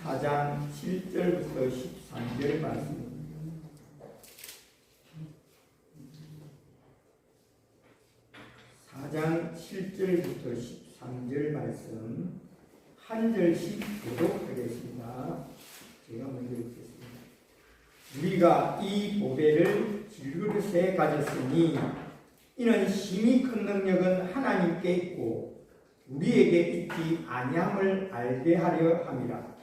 4장 7절부터 13절 말씀. 4장 7절부터 13절 말씀 한 절씩 교독하겠습니다. 제가 먼저 읽겠습니다. 우리가 이 보배를 질그릇에 가졌으니 이는 심히 큰 능력은 하나님께 있고 우리에게 있지 아니함을 알게 하려 함이라.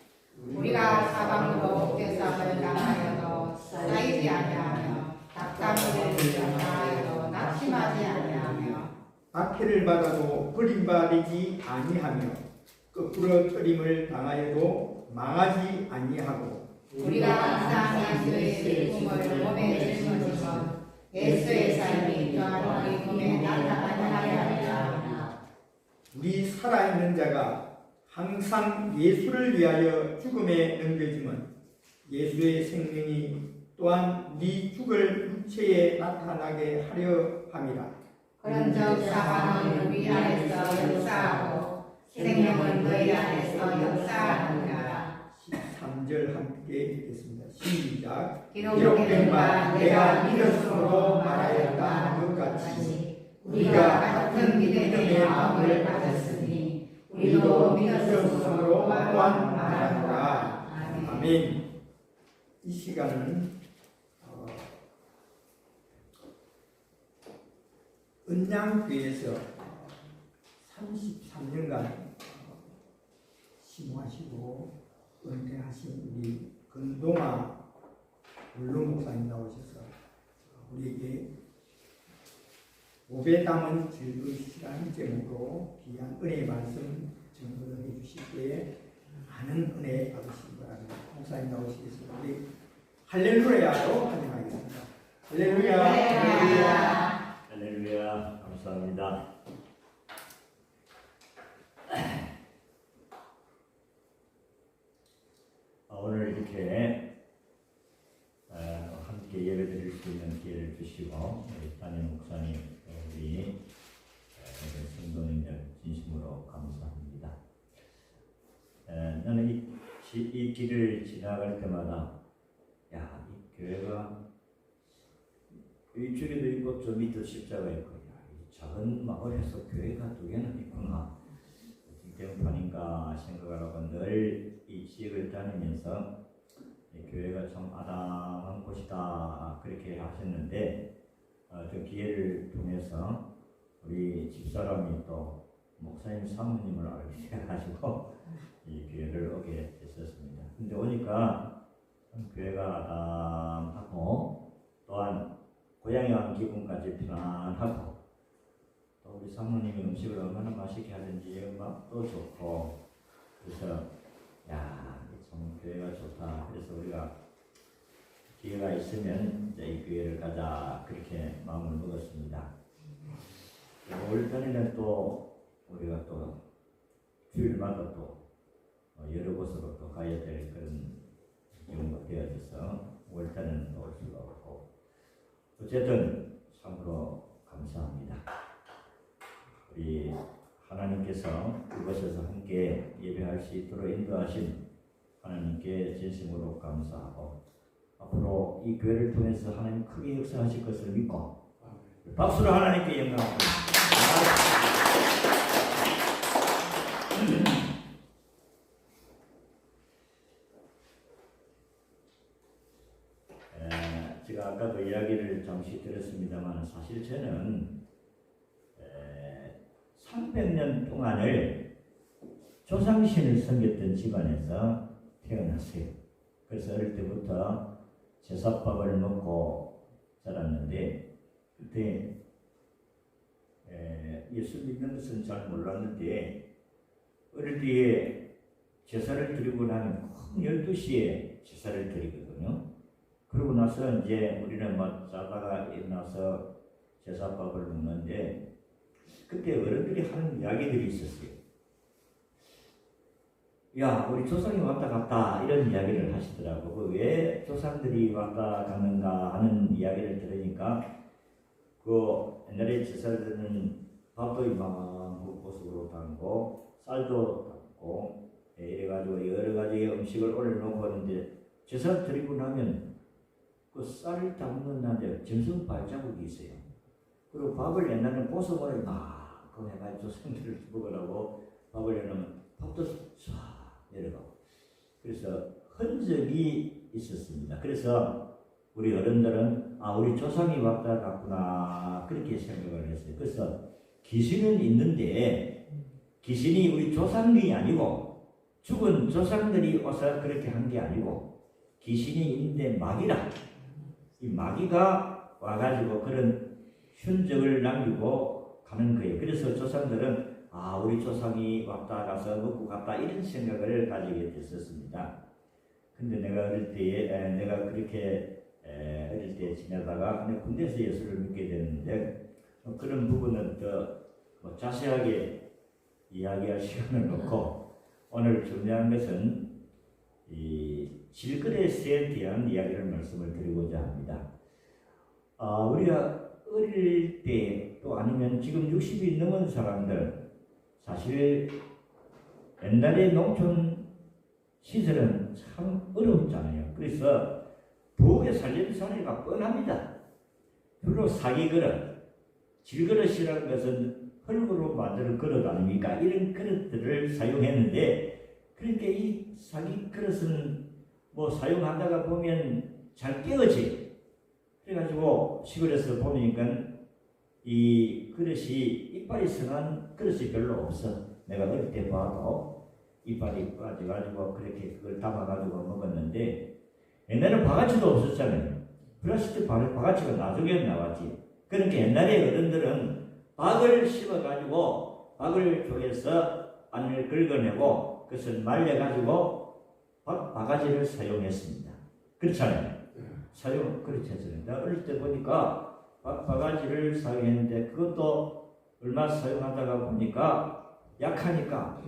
우리가 사방으로 대상을 당하여도 쌓이지 아니하며 닭다리를 당하여도 낙심하지 아니하며 박해를 받아도 버림받지 아니하며 거꾸로 뜨림을 당하여도 망하지 아니하고 우리가 항상 예수의 슬픔을 몸에 짊어지건 예수의 삶이 또한 우리 몸에 나타나게 하려 함이라. 우리 살아있는 자가 항상 예수를 위하여 죽음에 넘겨지면 예수의 생명이 또한 우리 죽을 육체에 나타나게 하려 함이라. 그런즉 사망은 우리 안에서 역사하고 생명은 너희 안에서 역사하느니라. 13절 함께 읽겠습니다. 시작. 기록된 바 내가 믿었으므로 말하였다 하는 것 같이 우리가 같은 믿음의 마음을 가졌으니 우리도 믿었으므로 또한 말하노라. 아멘. 이 시간은 은양교회에서 33년간 심호하시고 은퇴하신 우리 근동아 원로 목사님 나오셔서 우리에게 오배 담은 질그릇이라는 제목으로 귀한 은혜의 말씀 증거를 해주실 때에 많은 은혜 받으시기 바랍니다. 목사님 나오시겠습니다. 우리 할렐루야로 환영하겠습니다. 할렐루야. 할렐루야. 할렐루야. 감사합니다. 오늘 이렇게 함께 예배드릴 수 있는 기회를 주시고 우리 담임 목사님, 우리 성도님들 진심으로 감사합니다. 나는 이 길을 지나갈 때마다 야, 이 교회가 이쪽에도 있고 저 밑에 십자가 있고 이 작은 마을에서 교회가 두 개나 있구나. 지경판인가 생각을 하고 늘 이 지역을 다니면서 교회가 참 아담한 곳이다 그렇게 하셨는데 저 기회를 통해서 우리 집사람이 또 목사님 사모님을 알게 해가지고 이 교회를 오게 됐었습니다. 근데 오니까 교회가 아담하고 또한 고향에 온 기분까지 편안하고 또 우리 사모님이 음식을 얼마나 맛있게 하든지 맛도 좋고 그래서 야, 참 교회가 좋다. 그래서 우리가 기회가 있으면 이제 이 교회를 가자 그렇게 마음을 먹었습니다. 올 전에는 또 우리가 또 주일마다 또 여러 곳으로 또 가야 될 그런 경우가 되어져서 올 때는 올 수가 없고 어쨌든 참으로 감사합니다. 우리 하나님께서 그곳에서 함께 예배할 수 있도록 인도하신 하나님께 진심으로 감사하고 앞으로 이 교회를 통해서 하나님 크게 역사하실 것을 믿고 박수로 하나님께 영광을 제가 아까도 이야기를 잠시 들었습니다만 사실 저는 300년 동안을 조상신을 섬겼던 집안에서 태어났어요. 그래서 어릴 때부터 제사밥을 먹고 자랐는데 그때 예수 믿는 것은 잘 몰랐는데 어릴 때에 제사를 드리고 나면 12시에 제사를 드리거든요. 그러고 나서 이제 우리는 뭐 자다가 일어나서 제사밥을 먹는데 그때 어른들이 하는 이야기들이 있었어요. 야, 우리 조상이 왔다 갔다 이런 이야기를 하시더라고. 왜 조상들이 왔다 갔는가 하는 이야기를 들으니까 그 옛날에 제사를 드는 밥도 이만한 모습으로 담고 쌀도 담고 여러 가지의 음식을 올려놓고 하는데 제사 드리고 나면 그 쌀을 담는 날에 점성 발자국이 있어요. 그리고 밥을 옛날에는 보석으로 이만큼 해가지고 조상들을 먹으라고 밥을 해놓으면 밥도 싹 내려가고 그래서 흔적이 있었습니다. 그래서 우리 어른들은 우리 조상이 왔다 갔구나 그렇게 생각을 했어요. 그래서 귀신은 있는데 귀신이 우리 조상이 아니고 죽은 조상들이 와서 그렇게 한 게 아니고 귀신이 있는데 마귀라 이 마귀가 와가지고 그런 흔적을 남기고 가는 거예요. 그래서 조상들은 우리 조상이 왔다 가서 먹고 갔다 이런 생각을 가지게 됐었습니다. 근데 내가 어릴 때에 내가 그렇게 어릴 때 지내다가 군대에서 예수를 믿게 됐는데 그런 부분은 더 자세하게 이야기할 시간을 놓고 오늘 중요한 것은 이 질그릇에 대한 이야기를 말씀을 드리고자 합니다. 우리가 어릴 때 또 아니면 지금 60이 넘은 사람들 사실 옛날에 농촌 시설은 참 어렵잖아요. 그래서 부엌에 살림 사례가 뻔합니다. 주로 사기그릇, 질그릇이라는 것은 흙으로 만드는 그릇 아닙니까? 이런 그릇들을 사용했는데 그러니까 이 사기그릇은 뭐 사용하다가 보면 잘 깨어지. 그래가지고 시골에서 보니까 이 그릇이 이빨이 성한 그릇이 별로 없어. 내가 어릴 때 봐도 이빨이 빠져가지고 그렇게 그걸 담아가지고 먹었는데 옛날에는 바가지도 없었잖아요. 플라스틱 바가지가 나중에 나왔지. 그러니까 옛날에 어른들은 박을 씹어가지고 박을 조여서 안을 긁어내고 그것을 말려가지고 바가지를 사용했습니다. 그렇잖아요. 그렇지 않습니까? 내가 어릴 때 보니까 바가지를 사용했는데 그것도 얼마 사용하다가 보니까 약하니까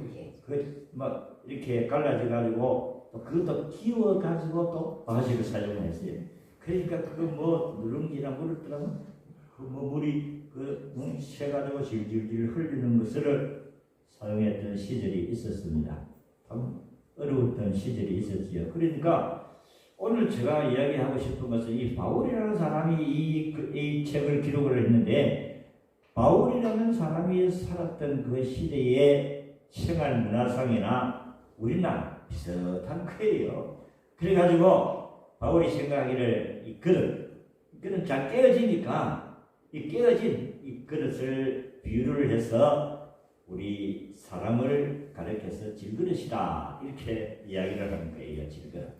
막 이렇게 갈라져 가지고 또 그것도 끼워 가지고 또 바가지를 사용했어요. 그러니까 그거 뭐 누룽지나 물을 뜨라면 그 뭐 물이 새 가지고 질질질 흘리는 것을 사용했던 시절이 있었습니다. 참 어려웠던 시절이 있었지요. 그러니까 오늘 제가 이야기하고 싶은 것은 이 바울이라는 사람이 이 책을 기록을 했는데 바울이라는 사람이 살았던 그 시대의 생활 문화상이나 우리나라 비슷한 거예요. 그래가지고 바울이 생각하기를 이 그릇은 잘 깨어지니까 이 깨어진 이 그릇을 비유를 해서 우리 사람을 가리켜서 질그릇이다 이렇게 이야기를 하는 거예요. 질그릇.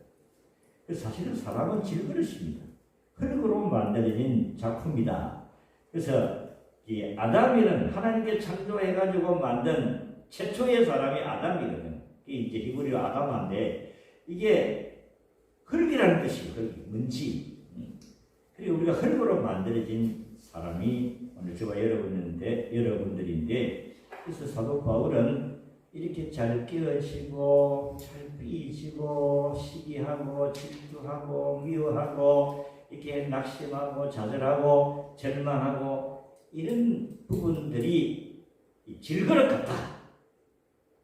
사실은 사람은 질그릇입니다. 흙으로 만들어진 작품이다. 그래서 이 아담이는 하나님께 창조해가지고 만든 최초의 사람이 아담이거든. 이게 이제 히브리어 아담한데 이게 흙이라는 뜻이에요. 흙, 먼지. 그리고 우리가 흙으로 만들어진 사람이 오늘 저와 여러분들인데 그래서 사도 바울은 이렇게 잘 끼어지고 잘 삐지고 시기하고 질투하고 미워하고 이렇게 낙심하고 좌절하고 절망하고 이런 부분들이 질그릇 같다.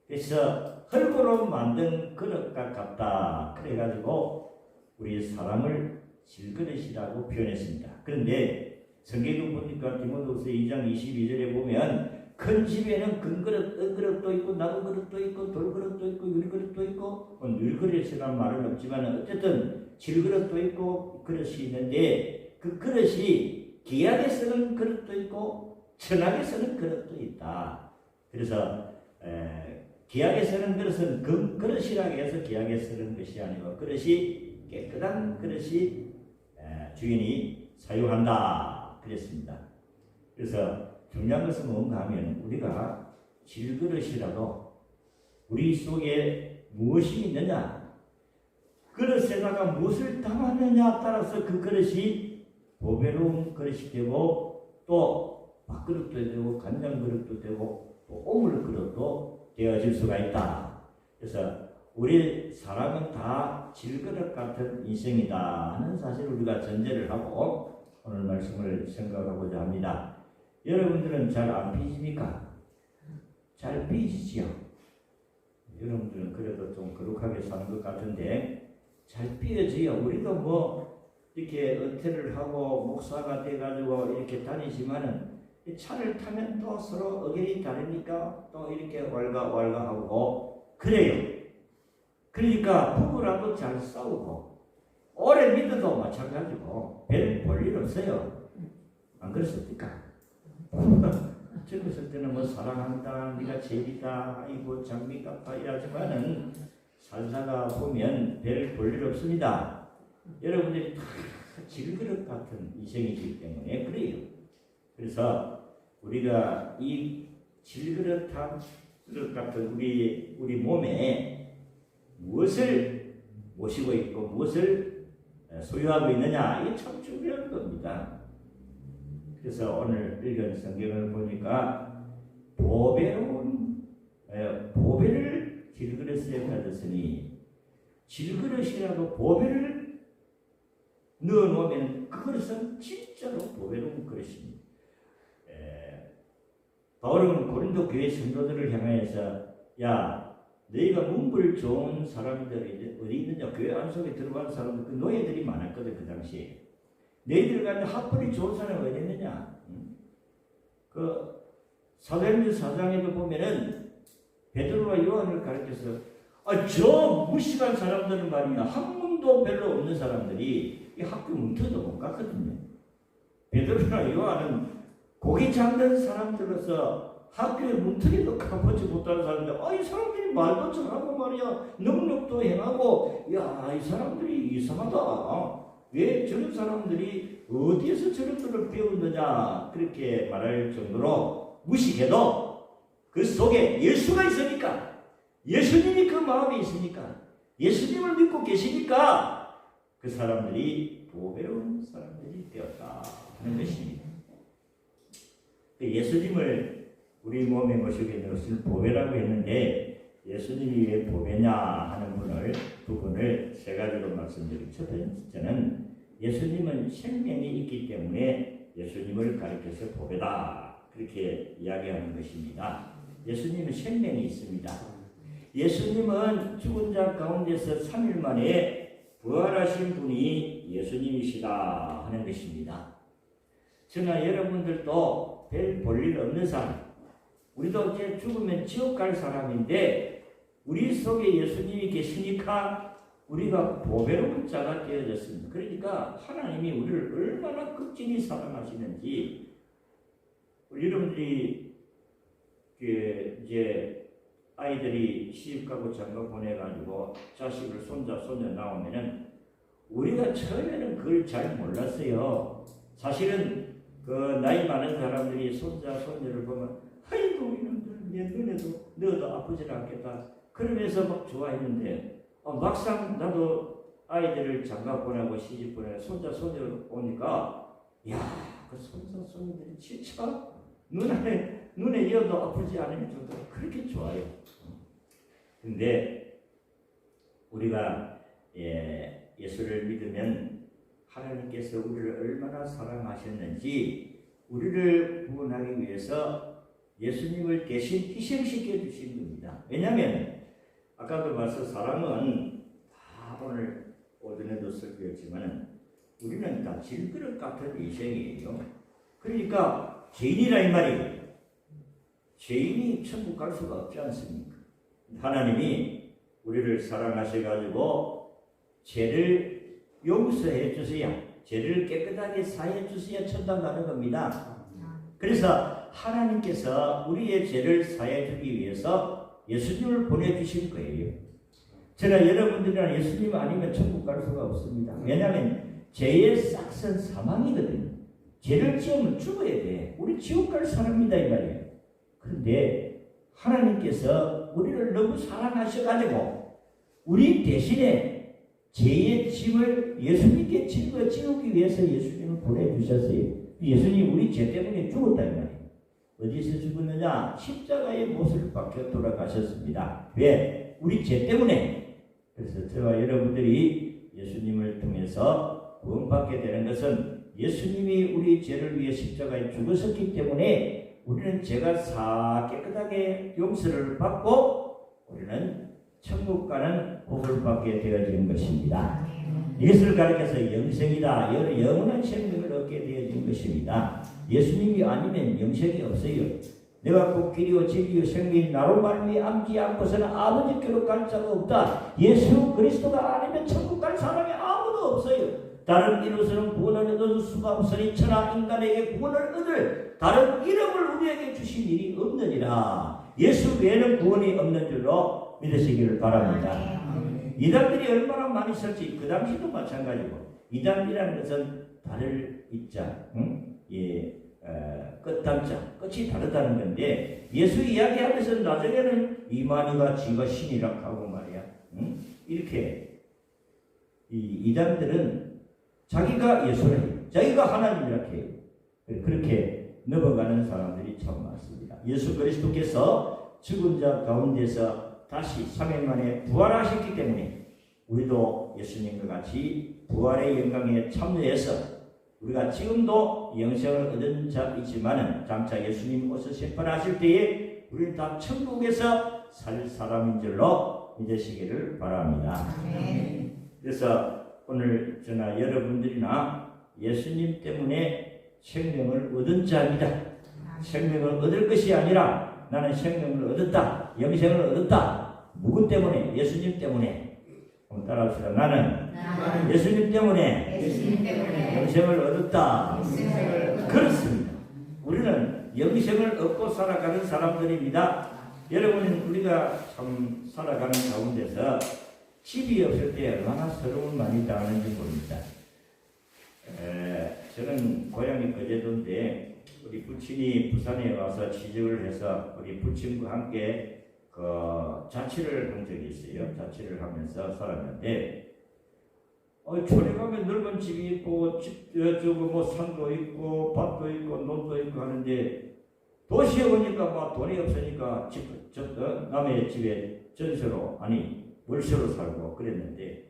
그래서 흙으로 만든 그릇과 같다. 그래가지고 우리 사람을 질그릇이라고 표현했습니다. 그런데 성경을 보니까 디모데후서 2장 22절에 보면 큰 집에는 큰 그릇, 은그릇도 있고 나무 그릇도 있고 돌그릇도 있고 유리그릇도 있고 밀그릇이라는 말은 없지만 어쨌든 질그릇도 있고 그릇이 있는데 그 그릇이 귀하게 쓰는 그릇도 있고 천하게 쓰는 그릇도 있다. 그래서 귀하게 쓰는 그릇은 금그릇이라고 해서 귀하게 쓰는 것이 아니고 그릇이 깨끗한 그릇이 주인이 사용한다 그랬습니다. 그래서 중요한 것은 뭔가 하면 우리가 질그릇이라도 우리 속에 무엇이 있느냐 그릇에다가 무엇을 담았느냐에 따라서 그 그릇이 보배로운 그릇이 되고 또 밥그릇도 되고 간장그릇도 되고 또 오물그릇도 되어질 수가 있다. 그래서 우리 사람은 다 질그릇 같은 인생이다 하는 사실을 우리가 전제를 하고 오늘 말씀을 생각하고자 합니다. 여러분들은 잘 안 삐집니까? 잘 삐지지요. 여러분들은 그래도 좀 거룩하게 사는 것 같은데 잘 삐어져야 우리도 뭐 이렇게 은퇴를 하고 목사가 돼가지고 이렇게 다니지만은 이 차를 타면 또 서로 의견이 다르니까 또 이렇게 왈가왈가하고 그래요. 그러니까 부부라도 잘 싸우고 오래 믿어도 마찬가지고 별 볼 일 없어요. 안 그렇습니까? 젊었을 때는 뭐 사랑한다, 네가 제비다, 아이고 장미 같다 이러지만은 살다가 보면 별 볼 일 없습니다. 여러분들이 다 질그릇 같은 인생이기 때문에 그래요. 그래서 우리가 이 질그릇 같은 우리 몸에 무엇을 모시고 있고 무엇을 소유하고 있느냐 이게 참 중요한 겁니다. 그래서 오늘 읽은 성경을 보니까 보배를 질그릇에 가졌으니 질그릇이라도 보배를 넣어놓으면 그것은 진짜로 보배로운 그릇입니다. 바울은 고린도 교회 성도들을 향하여서 야 너희가 문불 좋은 사람들이 어디 있느냐 교회 안속에 들어간 사람들 그 노예들이 많았거든 그 당시에. 너희들 가운데 학벌이 좋은 사람이 어디 있느냐? 그 사도행전 4장에도 보면은 베드로와 요한을 가르쳐서 저 무식한 사람들은 말이야 학문도 별로 없는 사람들이 이 학교 문턱도 못 갔거든요. 베드로나 요한은 고기 잡는 사람들로서 학교에 문턱에도 가보지 못하는 사람들 이 사람들이 말도 잘하고 말이야 능력도 행하고 야 이 사람들이 이상하다. 왜 저런 사람들이 어디에서 저런 것을 배웠느냐 그렇게 말할 정도로 무식해도 그 속에 예수가 있으니까 예수님이 그 마음에 있으니까 예수님을 믿고 계시니까 그 사람들이 보배로운 사람들이 되었다 하는 것입니다. 예수님을 우리 몸에 모시게 된 것을 보배라고 했는데 예수님이 왜 보배냐 하는 부분을 세 가지로 말씀드리고 첫 번째는 예수님은 생명이 있기 때문에 예수님을 가리켜서 보배다 그렇게 이야기하는 것입니다. 예수님은 생명이 있습니다. 예수님은 죽은 자 가운데서 3일 만에 부활하신 분이 예수님이시다 하는 것입니다. 저나 여러분들도 별 볼일 없는 사람 우리도 이제 죽으면 지옥 갈 사람인데 우리 속에 예수님이 계시니까 우리가 보배로운 자가 되어졌습니다. 그러니까 하나님이 우리를 얼마나 극진히 사랑하시는지 여러분들이 이제 아이들이 시집가고 장가 보내가지고 자식을 손자 손녀 나오면은 우리가 처음에는 그걸 잘 몰랐어요. 사실은 그 나이 많은 사람들이 손자 손녀를 보면 아이고 이놈들 내 눈에도 너도 아프질 않겠다 그러면서 막 좋아했는데 막상 나도 아이들을 장가 보내고 시집 보내고 손자 손녀를 오니까 야 그 손자 손녀들이 진짜 눈에 이어도 아프지 않을 정도로 그렇게 좋아요. 근데 우리가 예수를 믿으면 하나님께서 우리를 얼마나 사랑하셨는지 우리를 구원하기 위해서 예수님을 대신 희생시켜 주신 겁니다. 왜냐하면 아까도 말씀 사람은 다 오늘 오전에도 설교했지만 우리는 다 질그릇 같은 인생이에요. 그러니까 죄인이라 이 말이에요. 죄인이 천국 갈 수가 없지 않습니까? 하나님이 우리를 사랑하셔가지고 죄를 용서해 주셔야 죄를 깨끗하게 사해 주셔야 천당 가는 겁니다. 그래서 하나님께서 우리의 죄를 사해 주기 위해서 예수님을 보내주신 거예요. 저는 여러분들이랑 예수님 아니면 천국 갈 수가 없습니다. 왜냐하면 죄의 싹은 사망이거든요. 죄를 지으면 죽어야 돼. 우리 지옥 갈 사람이다 이 말이에요. 그런데 하나님께서 우리를 너무 사랑하셔가지고 우리 대신에 죄의 짐을 예수님께 짊어지기 위해서 예수님을 보내주셨어요. 예수님이 우리 죄 때문에 죽었다 이 말이에요. 어디서 죽었느냐? 십자가의 못을 박혀 돌아가셨습니다. 왜? 우리 죄 때문에. 그래서 저와 여러분들이 예수님을 통해서 구원받게 되는 것은 예수님이 우리 죄를 위해 십자가에 죽으셨기 때문에 우리는 죄가 다 깨끗하게 용서를 받고 우리는 천국 가는 복을 받게 되어지는 것입니다. 이것을 가리켜서 영생이다. 영원한 생명을 얻게 되어진 것입니다. 예수님이 아니면 영생이 없어요. 내가 곧 길이요 진리요 생명이 나로 말미암지 않고서는 아버지께로 갈 자가 없다. 예수 그리스도가 아니면 천국 갈 사람이 아무도 없어요. 다른 이로서는 구원을 얻을 수가 없으니 천하 인간에게 구원을 얻을 다른 이름을 우리에게 주신 일이 없느니라. 예수 외에는 구원이 없는 줄로 믿으시기를 바랍니다. 이단들이 얼마나 많이 있었지. 그 당시도 마찬가지고, 이단이라는 것은 달을 입자, 끝단자, 끝이 다르다는 건데, 예수 이야기하면서 나중에는 이만희가 지가 신이라 하고 말이야. 이렇게 이단들은 자기가 예수라 해요. 자기가 하나님이라 해요. 그렇게 넘어가는 사람들이 참 많습니다. 예수 그리스도께서 죽은 자 가운데서 다시 3일 만에 부활하셨기 때문에 우리도 예수님과 같이 부활의 영광에 참여해서 우리가 지금도 영생을 얻은 자이지만은 장차 예수님 오셔서 심판하실 때에 우리는 다 천국에서 살 사람인 줄로 믿으시기를 바랍니다. 그래서 오늘 저나 여러분들이나 예수님 때문에 생명을 얻은 자입니다. 생명을 얻을 것이 아니라 나는 생명을 얻었다, 영생을 얻었다. 누구 때문에? 예수님 때문에. 한번 따라합시다. 나는 예수님 때문에 영생을 얻었다. 그렇습니다. 우리는 영생을 얻고 살아가는 사람들입니다. 여러분, 우리가 참 살아가는 가운데서 집이 없을 때 얼마나 서러움을 많이 당하는지 모릅니다. 저는 고향이 거제도인데 우리 부친이 부산에 와서 취직을 해서 우리 부친과 함께 자취를 한 적이 있어요. 자취를 하면서 살았는데 촌에 가면 넓은 집이 있고 산도 있고 밭도 있고 논도 있고 하는데 도시에 오니까 막 돈이 없으니까 남의 집에 전세로 월세로 살고 그랬는데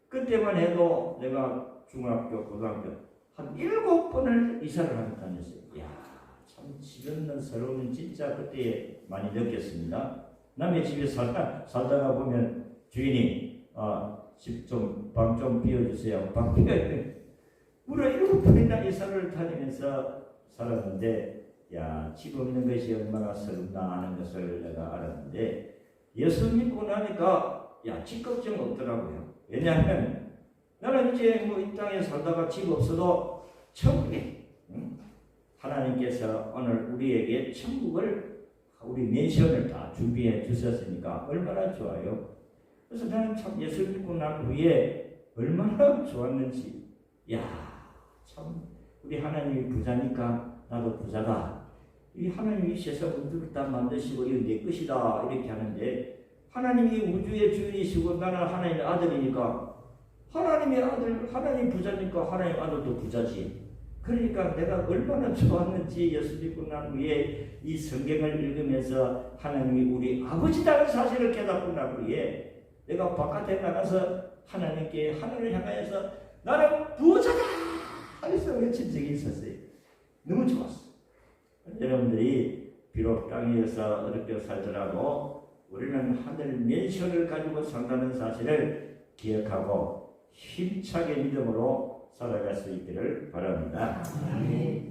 그때만 해도 내가 중학교 고등학교 한 7번을 이사를 하고 다녔어요. 이야, 참 집 없는 서러움은 진짜 그때 많이 느꼈습니다. 남의 집에 살다가 보면 주인이 방 좀 비워주세요. 방 비워요. 무려 7번이나 이사를 다니면서 살았는데 야, 집 없는 것이 얼마나 서럽나 하는 것을 내가 알았는데 예수 믿고 나니까 야, 집 걱정 없더라고요. 왜냐하면 나는 이제 이 땅에 살다가 집 없어도 천국에 하나님께서 오늘 우리에게 천국을 우리 맨션을 다 준비해 주셨으니까 얼마나 좋아요. 그래서 나는 참 예수 믿고 난 후에 얼마나 좋았는지, 야, 참 우리 하나님이 부자니까 나도 부자다. 이 하나님이 세상 우주를 다 만드시고 이거 내 것이다 이렇게 하는데 하나님이 우주의 주인이시고 나는 하나님의 아들이니까 하나님의 아들, 하나님 부자니까 하나님 아들도 부자지. 그러니까 내가 얼마나 좋았는지 예수 믿고 난 후에 이 성경을 읽으면서 하나님이 우리 아버지다는 사실을 깨닫고 난 후에 내가 바깥에 나가서 하나님께 하늘을 향하여서 나는 부자다 하면서 외친 적이 있었어요. 너무 좋았어. 여러분들이 비록 땅에서 어렵게 살더라도 우리는 하늘 맨션을 가지고 산다는 사실을 기억하고 힘차게 믿음으로 살아갈 수 있기를 바랍니다.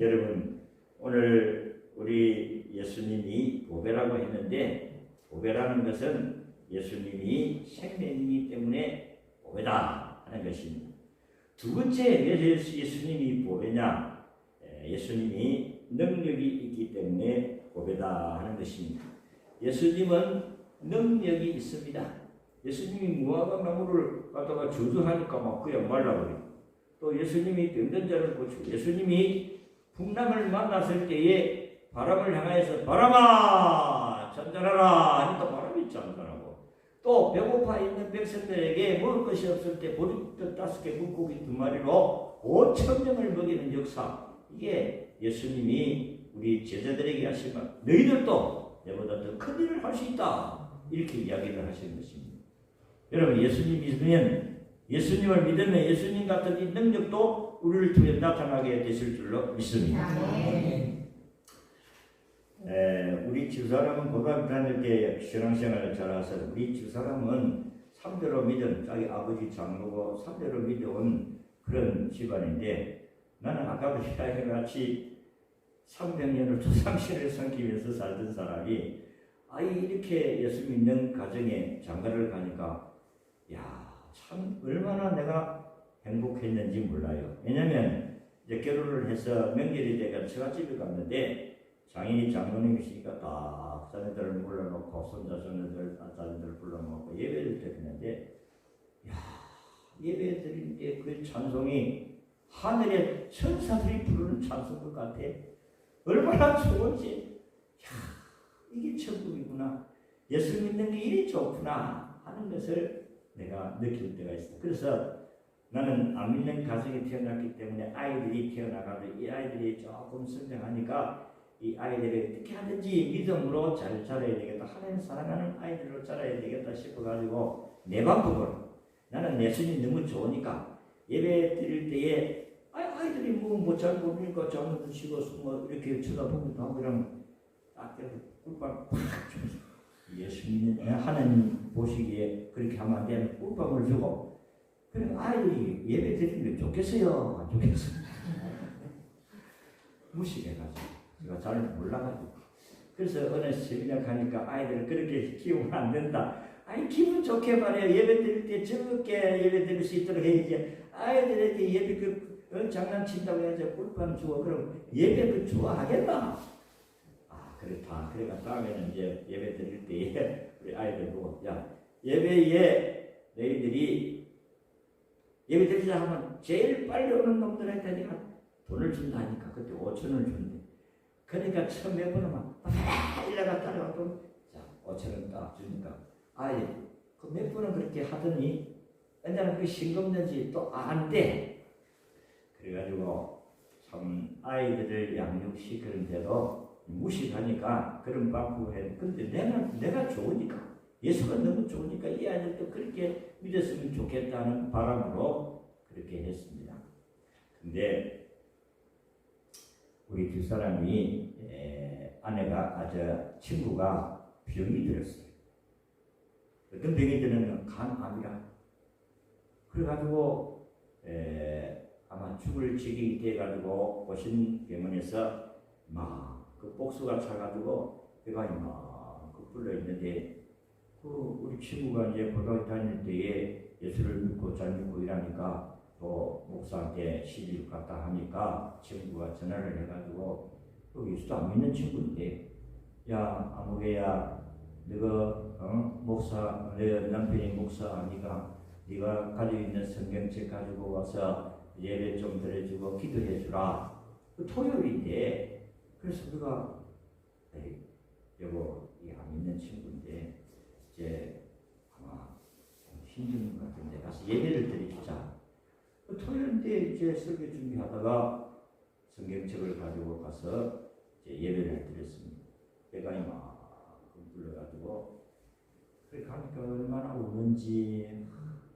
여러분, 오늘 우리 예수님이 보배라고 했는데 보배라는 것은 예수님이 생명이기 때문에 보배다 하는 것입니다. 두 번째 왜 예수님이 보배냐? 예수님이 능력이 있기 때문에 보배다 하는 것입니다. 예수님은 능력이 있습니다. 예수님이 무화과 나무를 갖다가 저주하니까 막 그냥 말라버려요. 또 예수님이 병든 자를 고치고 예수님이 풍랑을 만났을 때에 바람을 향하여서 바람아 잔잔하라 하니까 바람이 잔잔하고 또 배고파 있는 백성들에게 먹을 것이 없을 때 보리떡 5개 물고기 2마리로 5,000명을 먹이는 역사, 이게 예수님이 우리 제자들에게 하시면 너희들도 내보다 더 큰 일을 할 수 있다 이렇게 이야기를 하시는 것입니다. 여러분, 예수님 믿으면, 예수님을 믿으면 예수님 같은 이 능력도 우리를 통해 나타나게 되실 줄로 믿습니다. 우리 집사람은 고등학교 다닐 때 신앙생활을 잘해서 우리 집사람은 3대로 믿은 자기 아버지 장로고 3대로 믿어온 그런 집안인데 나는 아까도 이야기같이 300년을 조상신을 섬기면서 살던 사람이 이렇게 예수 믿는 가정에 장가를 가니까 참 얼마나 내가 행복했는지 몰라요. 왜냐면 이제 결혼을 해서 명절이 되가 처갓집에 갔는데 장인이 장로님이시니까 딱 자녀들을 불러놓고 손자 손녀들 자녀들을 불러놓고 예배를 드리는데 예배 드릴 때 그 찬송이 하늘의 천사들이 부르는 찬송것 같아. 얼마나 좋은지 이게 천국이구나. 예수 믿는 게 이리 좋구나 하는 것을 내가 느낄 때가 있어. 그래서 나는 안 믿는 가정에 태어났기 때문에 아이들이 태어나가지고 이 아이들이 조금 성장하니까 이 아이들이 어떻게 하든지 믿음으로 잘 자라야 되겠다. 하나님 사랑하는 아이들로 자라야 되겠다 싶어가지고 내 방법으로 나는 내 손이 너무 좋으니까 예배 드릴 때에 아이들이 뭐 못 잘 모르니까 장난도 치고 뭐 이렇게 쳐다보기도 하고 이러면 딱 꿀빵 팍 주면서 예수 믿는 하나님 보시기에 그렇게 하면 안 되면 꿀빵을 주고 그래 아이들이 예배 드리는 게 좋겠어요? 안 좋겠어요? 무식해가지고 제가 잘 몰라가지고 그래서 어느 세미나 가니까 아이들을 그렇게 키우면 안 된다. 기분 좋게 말해요. 예배 드릴 때 즐겁게 예배 드릴 수 있도록 해야지. 아이들에게 예배 장난친다고 해야지 꿀빵 주고 그럼 예배 좋아하겠나? 그렇다. 그러니까 다음에는 이제 예배 드릴 때에 우리 아이들 보고 예배에 너희들이 예배 드리자 하면 제일 빨리 오는 놈들한테 내가 돈을 준다 하니까 그때 5,000원을 주는데 그러니까 처음 몇 번은 막 이래가 따라가도 5,000원 딱 주니까 그 몇 번은 그렇게 하더니 옛날에 그 싱겁는지 또 안 돼. 그래가지고 참 아이들을 양육시키는데도 무식하니까 그런 방법을 해. 근데 내가 좋으니까 예수가 너무 좋으니까 이 아이들도 그렇게 믿었으면 좋겠다는 바람으로 그렇게 했습니다. 근데 우리 두 사람이 아내가 친구가 병이 들었어요. 어떤 병이 들었냐면 간암이라. 그래가지고 아마 죽을 지경이 돼가지고 오신 병원에서 그 복수가 차가지고 배가 막 불러 있는데 우리 친구가 이제 고등학교 다닐 때에 예수를 믿고 잘 믿고 이러니까 또 목사한테 시집 갔다 하니까 친구가 전화를 해가지고 예수도 안 믿는 친구인데 아무개야 너가 목사 내 남편이 목사 아니까 네가 가지고 있는 성경책 가지고 와서 예배 좀 드려주고 기도해주라. 토요일인데 그래서 우리가 여보 이 안 믿는 친구인데 이제 아마 좀 힘든 것 같은데 가서 예배를 드려주자. 토요일인데 이제 설교 준비하다가 성경책을 가지고 가서 이제 예배를 드렸습니다. 내가 이만큼 불러가지고 그래 가니까 얼마나 우는지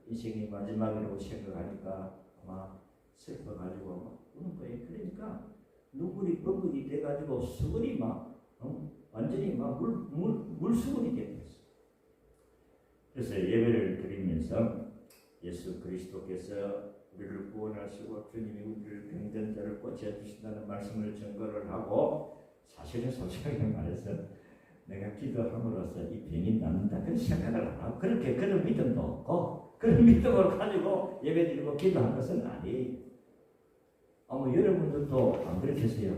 인생이 마지막이라고 생각하니까 아마 슬퍼가지고 막 우는 거예요. 그러니까 눈물이 뻥긋이 돼가지고 수건이 완전히 물수건이 되었어요. 그래서 예배를 드리면서 예수 그리스도께서 우리를 구원하시고 주님이 우리를 병든 자를 고쳐주신다는 말씀을 증거를 하고 사실은 솔직하게 말해서 내가 기도함으로써 이 병이 낫는다 그런 생각을 안 하고 그런 믿음도 없고 그런 믿음을 가지고 예배드리고 기도한 것은 아니에요. 여러분들도 안 그렇겠어요?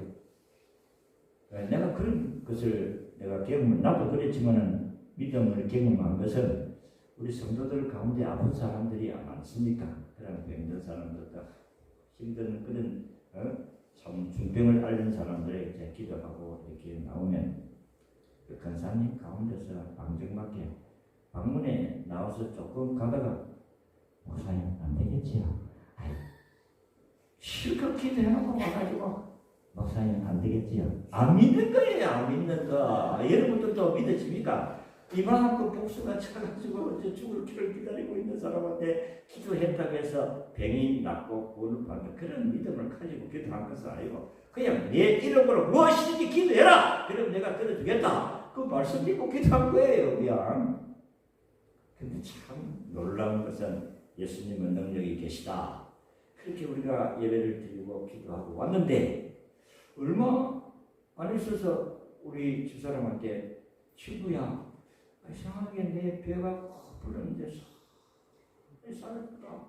내가 그런 것을 내가 나도 그랬지만은 믿음을 경험한 것은 우리 성도들 가운데 아픈 사람들이 많습니까? 그런 병든 사람들도 힘든 그런 참 중병을 앓는 사람들에게 기도하고 이렇게 나오면 그 권사님 가운데서 방정맞게 방문에 나와서 조금 가다가 목사님 안 되겠지요? 실컷 기도해놓고 와가지고 목사님 안 되겠지요? 안 믿는 거예요. 안 믿는 거. 여러분들도 믿으십니까? 이만큼 복수가 차가지고 죽을 길을 기다리고 있는 사람한테 기도했다고 해서 병이 낫고 구원을 받는 그런 믿음을 가지고 기도한 것은 아니고 그냥 내 이름으로 무엇이든지 기도해라. 그럼 내가 들어주겠다. 그 말씀 믿고 기도한 거예요. 그냥. 근데 참 놀라운 것은 예수님은 능력이 계시다. 그렇게 우리가 예배를 드리고 기도하고 왔는데 얼마 안 있어서 우리 집사람한테 친구야, 이상하게 내 배가 부르는데 살았다.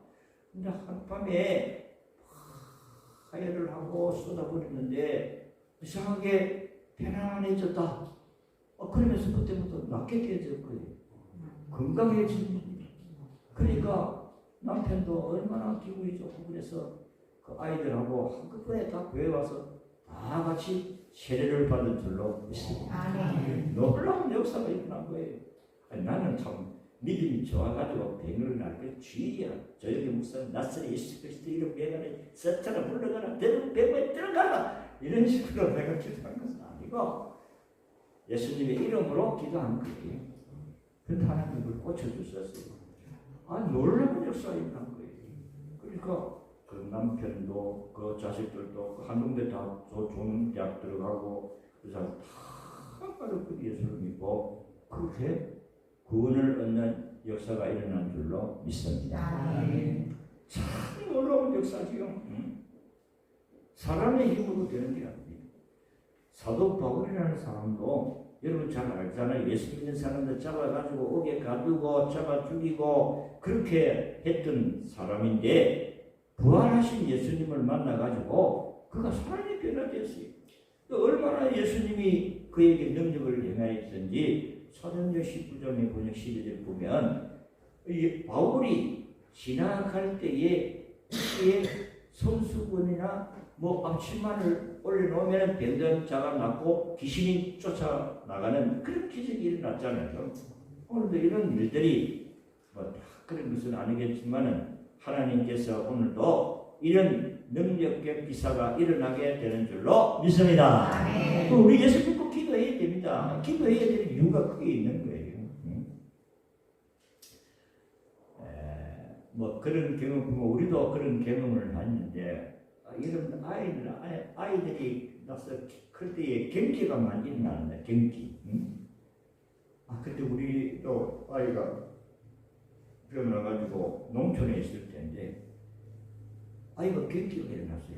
근데 한밤에 하혈을 하고 쏟아버렸는데 이상하게 편안해졌다. 그러면서 그때부터 낫게 되어졌고요. 건강해진. 그러니까 남편도 얼마나 기분이 좋고 그래서 그 아이들하고 한꺼번에 다 교회 와서 다 같이 세례를 받은 줄로 믿습니다. 놀라운 역사가 일어난 거예요. 나는 참 믿음이 좋아가지고 병을 날게 주의야. 조용히 목사님 낯선 예수 그리스도 이름 배가는 서처럼 물러가라. 대부분 배고에 들어가라. 이런 식으로 내가 기도한 것은 아니고 예수님의 이름으로 기도한 거예요. 근데 하나님을 꽂혀주셨어요. 놀라운 역사가 일어난 거예요. 그러니까 그 남편도 그 자식들도 그 한동대 다 좋은 대학 들어가고 그 사람 다 그 예수를 믿고 그렇게 구원을 얻는 역사가 일어난 줄로 믿습니다. 참 놀라운 역사지요. 사람의 힘으로 되는 게 아닙니다. 사도 바울이라는 사람도 여러분 잘 알잖아요. 예수 믿는 사람들 잡아가지고 옥에 가두고 잡아 죽이고 그렇게 했던 사람인데 부활하신 예수님을 만나가지고 그가 사람이 변화되었어요. 얼마나 예수님이 그에게 능력을 행하였던지 사도행전 19장의 번역 12절 보면 이 바울이 지나갈 때에 손수건이나 앞치마를 올려놓으면 병든 자가 낫고 귀신이 쫓아나가는 그런 기적이 일어났잖아요. 오늘도 이런 일들이 다 그런 것은 아니겠지만은 하나님께서 오늘도 이런 능력의 기사가 일어나게 되는 줄로 믿습니다. 우리 예수 믿고 기도해야 됩니다. 기도해야 될 이유가 그게 있는 거예요. 그런 경험 보면 우리도 그런 경험을 했는데 이런 아이들이 나서 클 때에 경기가만 일어나는데 경기. 그때 우리도 아이가 병을 와가지고 농촌에 있을 때인데 아이가 경기가 일어났어요.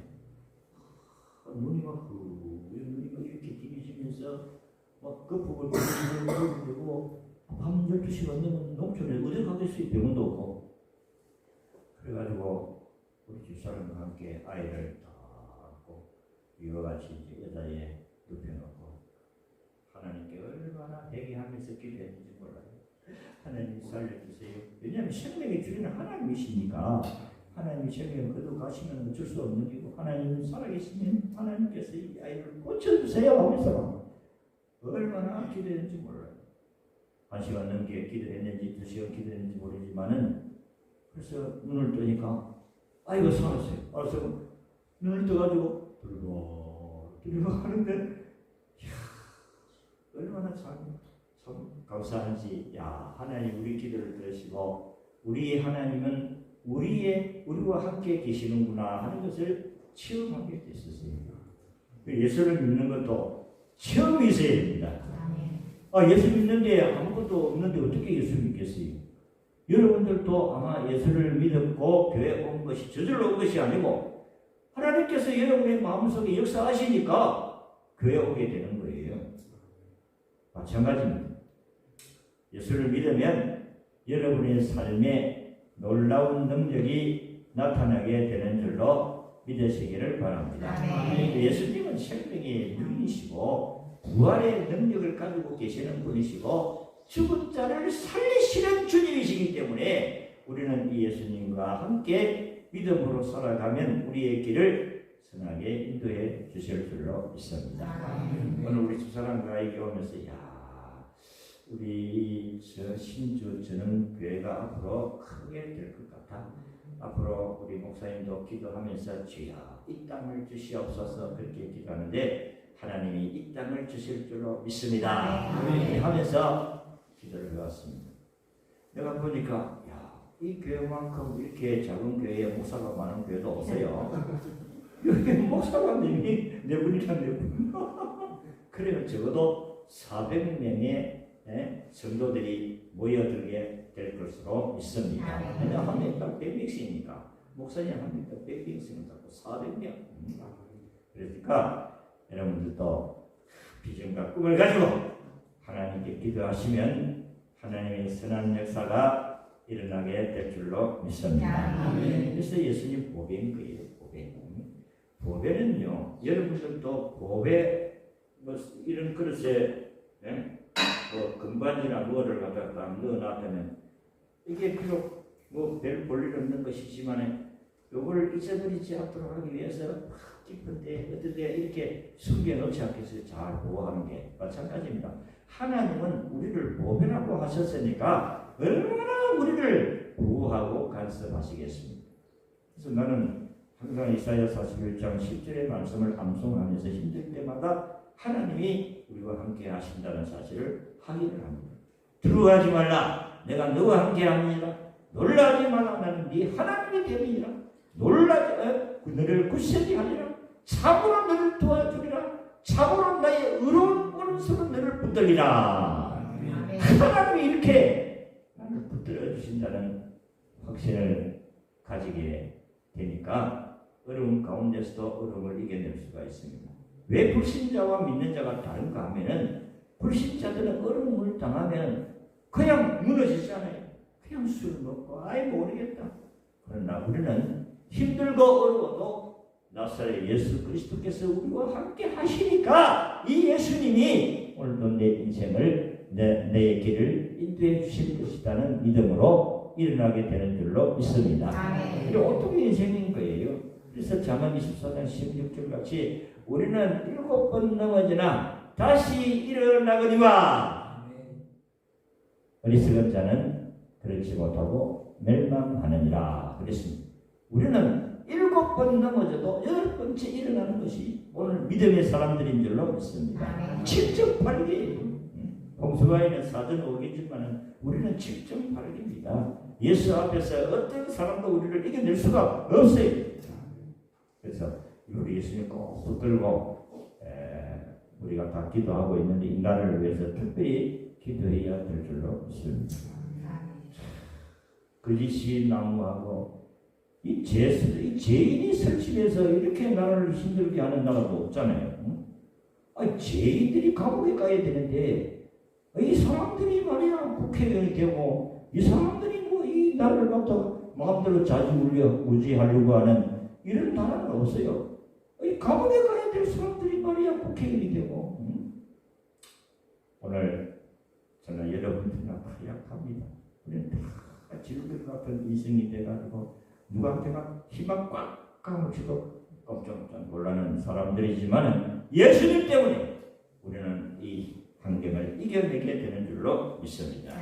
눈이 눈이 이렇게 뒤집히면서 거품을 들고 밤 12시가 되면 농촌에 어디 가겠어요? 병원도 없고. 그래가지고 우리 집사람과 함께 아이를 딱 안고 이와 같이 이제 여자에 눕혀놓고 하나님께 얼마나 대기하면서 기도했는지 몰라요. 하나님 살려주세요. 왜냐하면 생명의 주인은 하나님이시니까 하나님이 생명을 거둬가시면 어쩔 수 없는 일이고 하나님은 살아계시면 하나님께서 이 아이를 고쳐주세요 하면서 얼마나 기도했는지 몰라요. 1시간 넘게 기도했는지 2시간 기도했는지 모르지만은 그래서 눈을 뜨니까 아이가 살았어요. 알았어요. 눈을 떠가지고 들고 하는데 얼마나 참 감사한지. 하나님 우리 기도를 들으시고 우리의 하나님은 우리와 함께 계시는구나 하는 것을 체험하게 됐었어요. 예수를 믿는 것도 체험이 있어야 됩니다. 예수 믿는데 아무것도 없는데 어떻게 예수 믿겠어요? 여러분들도 아마 예수를 믿었고 교회 온 것이 저절로 온 것이 아니고 하나님께서 여러분의 마음속에 역사하시니까 교회 오게 되는 거예요. 마찬가지입니다. 예수를 믿으면 여러분의 삶에 놀라운 능력이 나타나게 되는 줄로 믿으시기를 바랍니다. 예수님은 생명의 유인이시고 부활의 능력을 가지고 계시는 분이시고 죽은 자를 살리시는 주님이시기 때문에 우리는 이 예수님과 함께 믿음으로 살아가면 우리의 길을 선하게 인도해 주실 줄로 믿습니다. 오늘 우리 집사람과에게 오면서 우리 신주 전흥교회가 앞으로 크게 될 것 같아. 앞으로 우리 목사님도 기도하면서 주여 이 땅을 주시옵소서 그렇게 기도하는데 하나님이 이 땅을 주실 줄로 믿습니다. 하면서 기도를 해왔습니다. 내가 보니까 이 교회만큼 이렇게 작은 교회에 목사가 많은 교회도 없어요. 여기 목사관님이 네 분이나 네 분. 그래요. 적어도 400명의 성도들이 모여들게 될 것으로 믿습니다. 아멘. 그냥 한 명당 100명씩이니까 목사님 한 명당 100명씩은 자꾸 400명. 그러니까 여러분들도 비전과 꿈을 가지고 하나님께 기도하시면 하나님의 선한 역사가 일어나게 될 줄로 믿습니다. 아멘. 그래서 예수님 보배인 거예요. 보배. 보배는요, 여러분들도 보배 뭐 이런 그릇에 뭐 금반지나 뭐를 갖다가 넣어놨다면 이게 비록 뭐 별 볼일 없는 것이지만 요걸 잊어버리지 않도록 하기 위해서 깊은데 어떤데 이렇게 숨겨놓지 않겠어요. 잘 보호하는 게 마찬가지입니다. 하나님은 우리를 보배라고 하셨으니까 얼마나 우리를 보호하고 간섭하시겠습니까? 그래서 나는 항상 이사야 41장 10절의 말씀을 암송하면서 힘들 때마다 하나님이 우리와 함께 하신다는 사실을 확인을 합니다. 두려워하지 말라. 내가 너와 함께 합니다. 놀라지 말라. 나는 네 하나님의 됨이니라. 너를 굳세게 하리라. 참으로 너를 도와주리라. 참으로 나의 의로운 오른손은 너를 붙들리라. 하나님이 이렇게 나를 붙들어 주신다는 확신을 가지게 되니까 어려움 가운데서도 어려움을 이겨낼 수가 있습니다. 왜 불신자와 믿는 자가 다른가 하면은 불신자들은 어려움을 당하면 그냥 무너지잖아요. 그냥 술 먹고 아이 모르겠다. 그러나 우리는 힘들고 어려워도 나사렛 예수 그리스도께서 우리와 함께 하시니까 이 예수님이 오늘도 내 인생을 내 길을 인도해 주실 것이라는 믿음으로 일어나게 되는 줄로 믿습니다. 이게 어떻게 인생인 거예요? 그래서 잠언 24장 16절 같이 우리는 7번 넘어지나 다시 일어나거니와 어리석은 자는 그렇지 못하고 멸망하느니라 그랬습니다. 우리는 7번 넘어져도 8번째 일어나는 것이 오늘 믿음의 사람들인 줄로 믿습니다. 7.8개 홍수가에는 사전 5개지만 우리는 7.8개입니다. 예수 앞에서 어떤 사람도 우리를 이겨낼 수가 없어요. 그래서 우리 예수님 꼭 붙들고 우리가 다 기도하고 있는데 인간을 위해서 특별히 기도해야 될 줄로 믿습니다. 거짓이 나무하고 이 죄인이 설치해서 이렇게 나라를 힘들게 하는 나라도 없잖아요. 아니, 죄인들이 감옥에 가야 되는데 이 사람들이 말이야 국회의원이 되고 이 사람들이 뭐 이 나라를 갖다 마음대로 좌지우지하려고 하는 이런 나라는 없어요. 이 감옥에 가야 될 사람들이 말이야 국회의원이 되고 오늘 저는 여러분들이나 다 약합니다. 우리는 다 질들 같은 인생이 돼가지고 누구한테나 희망 꽉 감을지도 깜짝 놀라는 사람들이지만 예수님 때문에 우리는 이 환경을 이겨내게 되는 줄로 믿습니다.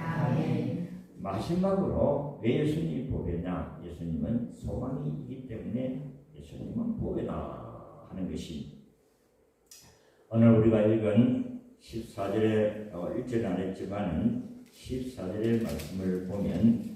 마지막으로 왜 예수님이 보배냐? 예수님은 소망이기 때문에 예수님은 보배다 하는 것이 오늘 우리가 읽은 14절에 1절은 안 했지만 14절의 말씀을 보면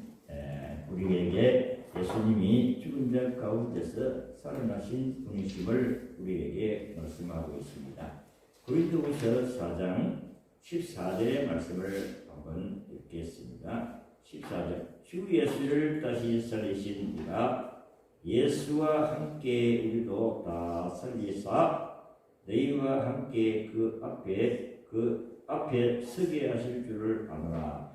우리에게 예수님이 죽은 자 가운데서 살아나신 분이심을 우리에게 말씀하고 있습니다. 고린도후서 4장 14절의 말씀을 한번 읽겠습니다. 14절 주 예수를 다시 살리신 이가 예수와 함께 우리도 다 살리사 너희와 함께 그 앞에 서게 하실 줄을 아노라.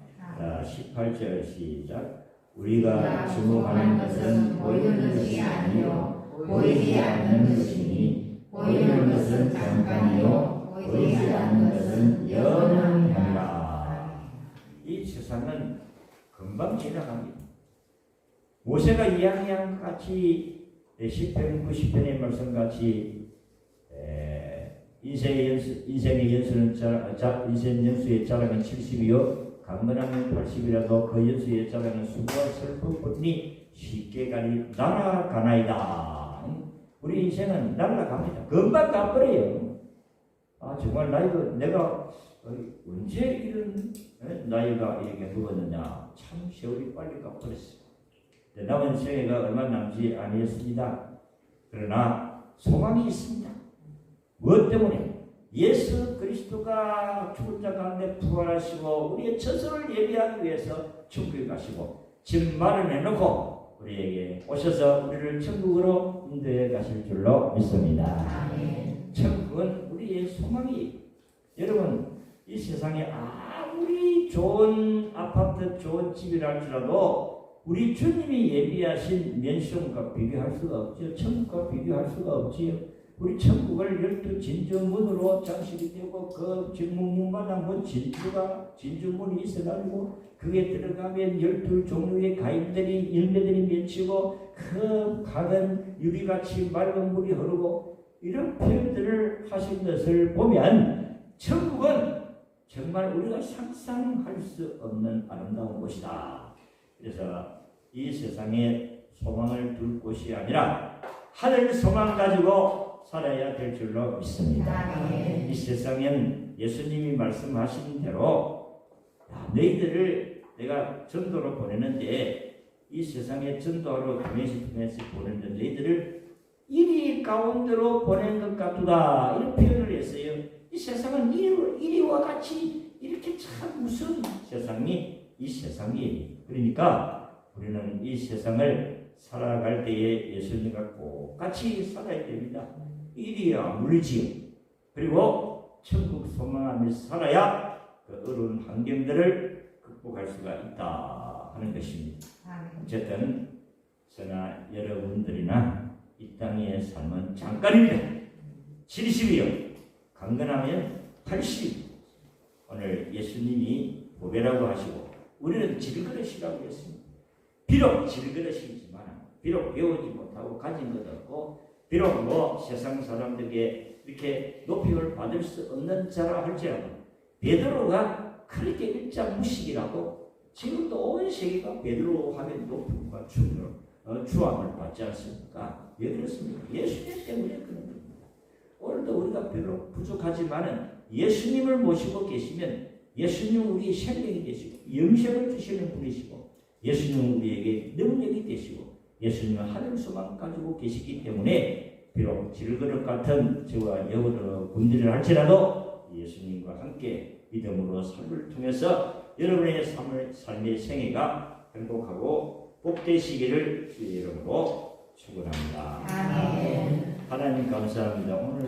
18절 시작 우리가 주목하는 것은 보이는 것이 아니요 보이지 않는 것이니 보이는 것은 잠깐이요 보이지 않는 것은 영원하니라. 이 세상은 금방 지나갑니다. 모세가 이야기한 것 같이 10편 90편의 말씀 같이 인생 연수의 자랑은 70이요 강건하면 80이라도 그 연수의 자랑은 수고와 슬픔뿐이 쉽게 날아가나이다. 우리 인생은 날아갑니다. 금방 가버려요. 정말 내가 언제 이런 나이가 이렇게 누웠느냐. 참 세월이 빨리 가버렸어요. 남은 생애가 얼마 남지 아니었습니다. 그러나 소망이 있습니다. 무엇 때문에? 예수 그리스도가 죽은 자 가운데 부활하시고 우리의 처소를 예비하기 위해서 천국에 가시고 집 마련해놓고 우리에게 오셔서 우리를 천국으로 인도해 가실 줄로 믿습니다. 천국은 우리의 소망이. 여러분, 이 세상에 아무리 좋은 아파트, 좋은 집이라 할지라도 우리 주님이 예비하신 맨션과 비교할 수가 없죠. 천국과 비교할 수가 없지요. 우리 천국을 12진주문으로 장식이 되고 그 정문마다 진주문이 있어가지고 그게 들어가면 12종류의 가인들이 열매들이 맺히고 그 각은 유리같이 맑은 물이 흐르고 이런 표현들을 하신 것을 보면 천국은 정말 우리가 상상할 수 없는 아름다운 곳이다. 그래서 이 세상에 소망을 둘 곳이 아니라 하늘 소망 가지고 살아야 될 줄로 믿습니다. 이 세상엔 예수님이 말씀하신 대로 너희들을 내가 전도로 보내는데 이 세상에 전도하러 통해서 보내는데 너희들을 이리 가운데로 보낸 것 같다 이런 표현을 했어요. 이 세상은 이리와 같이 이렇게 참 무슨 세상이 이 세상이에요. 그러니까 우리는 이 세상을 살아갈 때에 예수님과 똑같이 살아야 됩니다. 이리야 물지요. 그리고 천국 소망하면서 살아야 그 어려운 환경들을 극복할 수가 있다 하는 것입니다. 어쨌든 저나 여러분들이나 이 땅의 삶은 잠깐입니다. 70이요. 강건하면 80. 오늘 예수님이 보배라고 하시고 우리는 질그릇이라고 했습니다. 비록 질그릇이지만 비록 배우지 못하고 가진 것 없고 비록 세상 사람들에게 이렇게 높임을 받을 수 없는 자라 할지라도 베드로가 그렇게 일장무식이라고 지금도 온 세계가 베드로 하면 높임과 추함을 받지 않습니까? 왜 그렇습니까? 예수님 때문에 그런 겁니다. 오늘도 우리가 비록 부족하지만은 예수님을 모시고 계시면 예수님 우리의 생명이 되시고 영생을 주시는 분이시고 예수님은 우리에게 능력이 되시고 예수님은 하늘 소망 가지고 계시기 때문에 비록 질그릇 같은 저와 여러분들을 할지라도 예수님과 함께 믿음으로 삶을 통해서 여러분의 삶의 생애가 행복하고 복되시기를 주의 이름으로 축원합니다. 아멘. 하나님 감사합니다. 오늘